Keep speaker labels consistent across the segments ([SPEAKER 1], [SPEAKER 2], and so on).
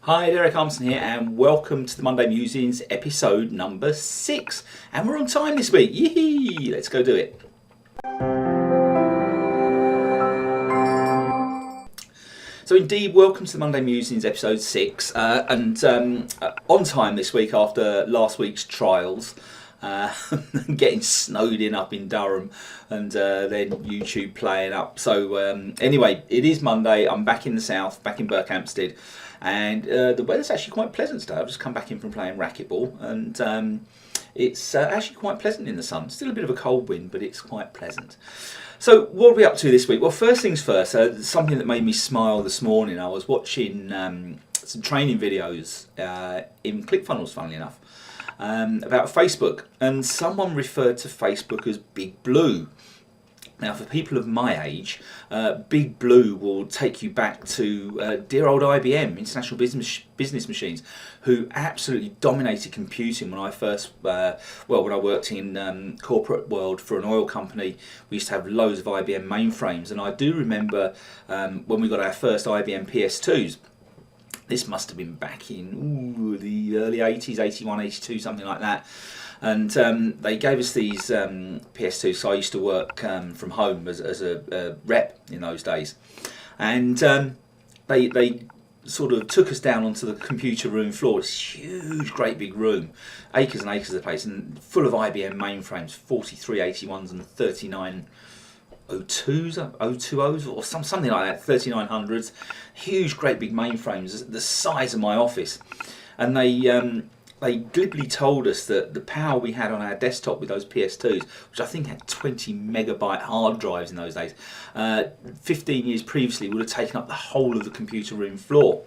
[SPEAKER 1] Hi, Derek Armstrong here, and welcome to the Monday Musings episode number 6. And we're on time this week. Yee! Let's go do it. So indeed, welcome to the Monday Musings episode 6, and on time this week after last week's trials. Getting snowed in up in Durham, and then YouTube playing up. So anyway, it is Monday. I'm back in the south, back in Berkhamsted, and the weather's actually quite pleasant today. I've just come back in from playing racquetball, and it's actually quite pleasant in the sun. Still a bit of a cold wind, but it's quite pleasant. So what are we up to this week? Well, first things first, something that made me smile this morning. I was watching some training videos in ClickFunnels, funnily enough, about Facebook, and someone referred to Facebook as Big Blue. Now, for people of my age, Big Blue will take you back to dear old IBM, International Business Machines, who absolutely dominated computing when I first, when I worked in corporate world for an oil company. We used to have loads of IBM mainframes, and I do remember when we got our first IBM PS2s. This must have been back in the early 80s, 81, 82, something like that. And they gave us these PS2s, so I used to work from home as a rep in those days. And they sort of took us down onto the computer room floor. It's huge, great big room, acres and acres of the place, and full of IBM mainframes, 4381s and 3902s, 020s, or something like that, 3900s, huge, great big mainframes, the size of my office. And they glibly told us that the power we had on our desktop with those PS2s, which I think had 20 megabyte hard drives in those days, 15 years previously would have taken up the whole of the computer room floor.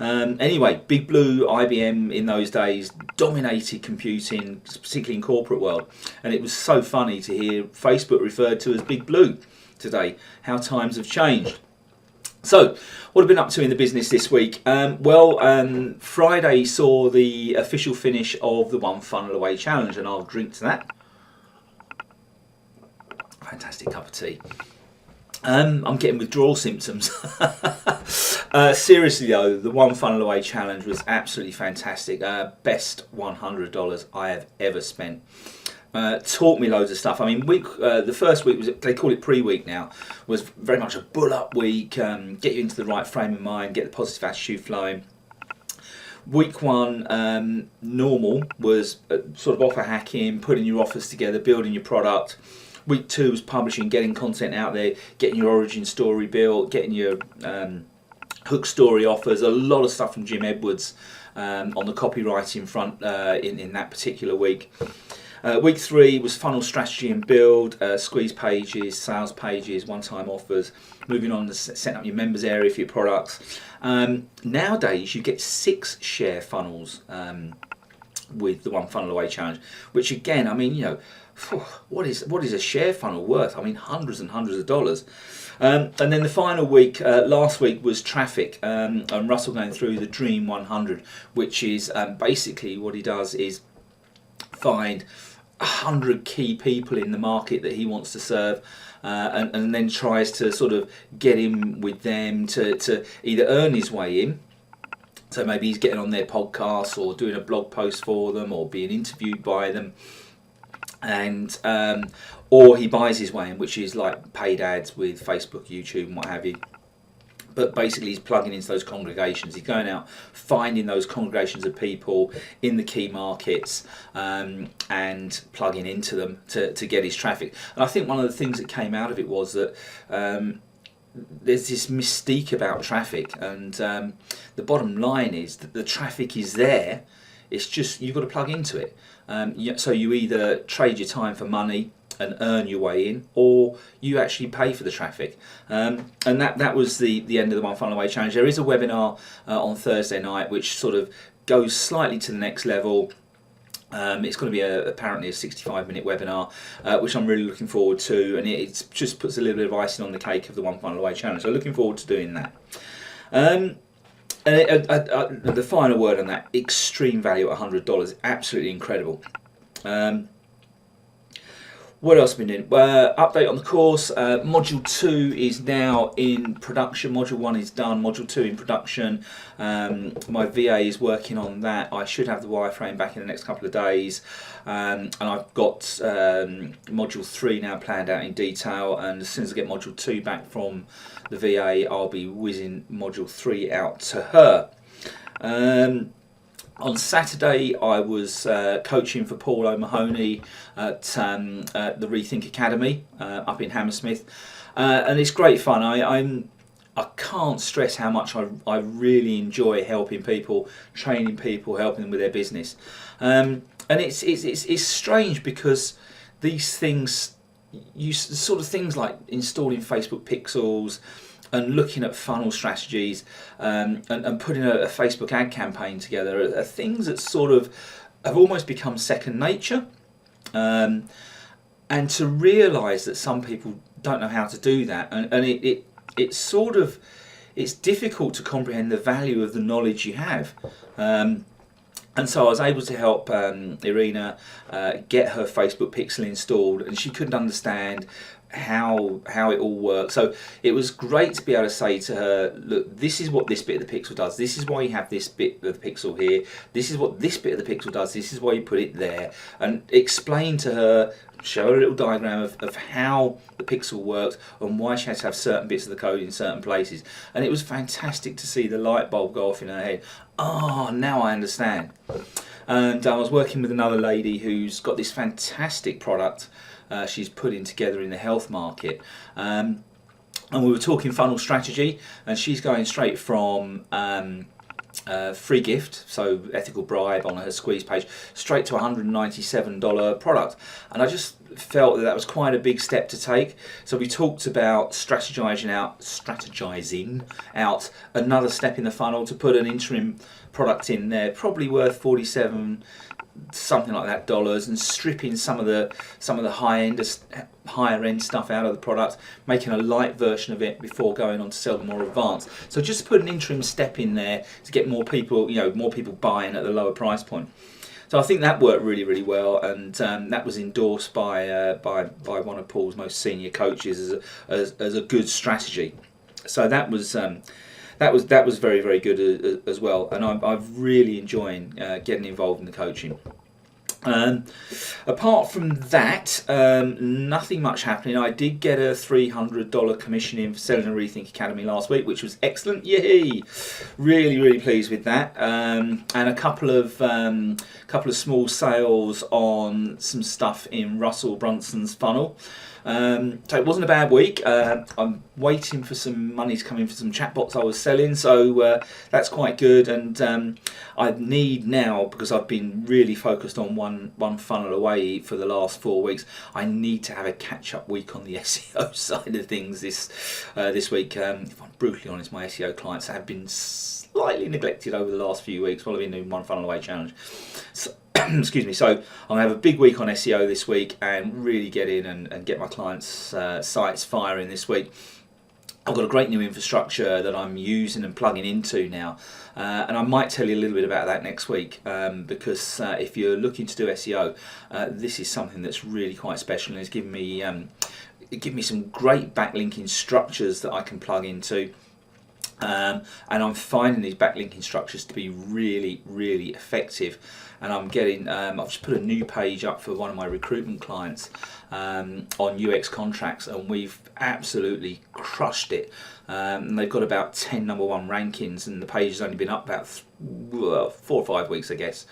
[SPEAKER 1] Anyway, Big Blue, IBM in those days dominated computing, particularly in corporate world, and it was so funny to hear Facebook referred to as Big Blue today. How times have changed. So, what have I been up to in the business this week? Friday saw the official finish of the One Funnel Away Challenge, and I'll drink to that. Fantastic cup of tea. I'm getting withdrawal symptoms. Seriously though, the One Funnel Away Challenge was absolutely fantastic. Best $100 I have ever spent. Taught me loads of stuff. I mean, the first week was, they call it pre-week now, was very much a bull-up week, get you into the right frame of mind, get the positive attitude flowing. Week 1, normal, was sort of offer hacking, putting your offers together, building your product. Week 2 was publishing, getting content out there, getting your origin story built, getting your hook story offers, a lot of stuff from Jim Edwards on the copywriting front in that particular week. Week 3 was funnel strategy and build, squeeze pages, sales pages, one-time offers, moving on to setting up your members area for your products. Nowadays you get 6 share funnels with the One Funnel Away Challenge, which again, I mean, you know, what is a share funnel worth? I mean, hundreds and hundreds of dollars. And then the final week, last week, was traffic, and Russell going through the Dream 100, which is basically what he does is find 100 key people in the market that he wants to serve, and then tries to sort of get in with them to either earn his way in. So maybe he's getting on their podcast or doing a blog post for them or being interviewed by them, and or he buys his way in, which is like paid ads with Facebook, YouTube and what have you. But basically he's plugging into those congregations. He's going out, finding those congregations of people in the key markets, and plugging into them to get his traffic. And I think one of the things that came out of it was that there's this mystique about traffic, and the bottom line is that the traffic is there. It's just you've got to plug into it. So you either trade your time for money and earn your way in, or you actually pay for the traffic. And that was the end of the One Funnel Away Challenge. There is a webinar on Thursday night which sort of goes slightly to the next level. It's going to be apparently a 65-minute webinar, which I'm really looking forward to, and it just puts a little bit of icing on the cake of the One Funnel Away Challenge. So looking forward to doing that. And the final word on that, extreme value at $100, absolutely incredible. What else have I been doing? Update on the course. Module 2 is now in production. Module 1 is done. Module 2 in production. My VA is working on that. I should have the wireframe back in the next couple of days. And I've got Module 3 now planned out in detail. And as soon as I get Module 2 back from the VA, I'll be whizzing Module 3 out to her. On Saturday, I was coaching for Paul O'Mahony at the ReThink Academy up in Hammersmith, and it's great fun. I can't stress how much I really enjoy helping people, training people, helping them with their business. And it's strange because these things, sort of things like installing Facebook pixels and looking at funnel strategies and putting a Facebook ad campaign together are things that sort of have almost become second nature. And to realise that some people don't know how to do that, and it's sort of, it's difficult to comprehend the value of the knowledge you have. And so I was able to help Irina get her Facebook pixel installed, and she couldn't understand how it all works. So it was great to be able to say to her, look, this is what this bit of the pixel does, this is why you have this bit of the pixel here, this is what this bit of the pixel does, this is why you put it there, and explain to her, show her a little diagram of how the pixel works and why she has to have certain bits of the code in certain places. And it was fantastic to see the light bulb go off in her head. Oh, now I understand. And I was working with another lady who's got this fantastic product she's putting together in the health market, and we were talking funnel strategy, and she's going straight from free gift, so ethical bribe on her squeeze page, straight to $197 product. And I just felt that was quite a big step to take. So we talked about strategizing out another step in the funnel to put an interim product in there, probably worth 47, something like that, dollars, and stripping some of the higher end stuff out of the product, making a light version of it before going on to sell the more advanced. So just put an interim step in there to get more people, more people buying at the lower price point. So I think that worked really, really well, and that was endorsed by one of Paul's most senior coaches as a good strategy. So that was very, very good as well, and I've really enjoyed getting involved in the coaching. Apart from that, nothing much happening. I did get a $300 commission in for selling a ReThink Academy last week, which was excellent. Yay! Really, really pleased with that. And a couple of small sales on some stuff in Russell Brunson's funnel. So it wasn't a bad week. I'm waiting for some money to come in for some chatbots I was selling, so that's quite good. And I need now, because I've been really focused on one funnel away for the last 4 weeks, I need to have a catch-up week on the SEO side of things this week. If I'm brutally honest, my SEO clients have been slightly neglected over the last few weeks while I've been doing one funnel away challenge. So, excuse me. So I'm gonna have a big week on SEO this week and really get in and get my clients' sites firing this week. I've got a great new infrastructure that I'm using and plugging into now, and I might tell you a little bit about that next week, because if you're looking to do SEO, this is something that's really quite special, and it's given me some great backlinking structures that I can plug into. And I'm finding these backlinking structures to be really, really effective. And I'm getting, I've just put a new page up for one of my recruitment clients on UX contracts, and we've absolutely crushed it. And they've got about 10 #1 rankings, and the page has only been up about 4 or 5 weeks, I guess.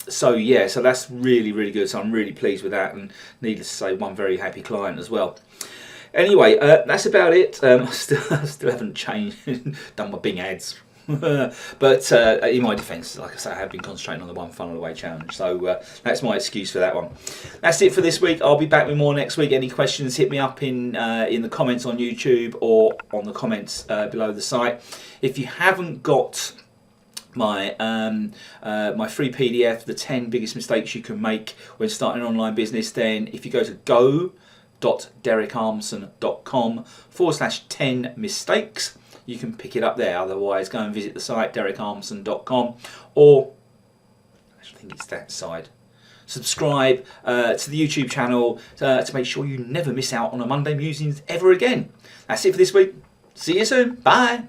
[SPEAKER 1] So yeah, so that's really, really good. So I'm really pleased with that, and needless to say, one very happy client as well. Anyway, that's about it. I still haven't changed, done my Bing ads. But in my defence, like I say, I have been concentrating on the one funnel away challenge. So that's my excuse for that one. That's it for this week. I'll be back with more next week. Any questions, hit me up in the comments on YouTube or on the comments below the site. If you haven't got my my free PDF, the 10 biggest mistakes you can make when starting an online business, then if you go to go.derekarmson.com/10 mistakes, you can pick it up there. Otherwise, go and visit the site derekarmson.com, or I think it's that side. subscribe to the YouTube channel to make sure you never miss out on a Monday Musings ever again. That's it for this week. See you soon. Bye.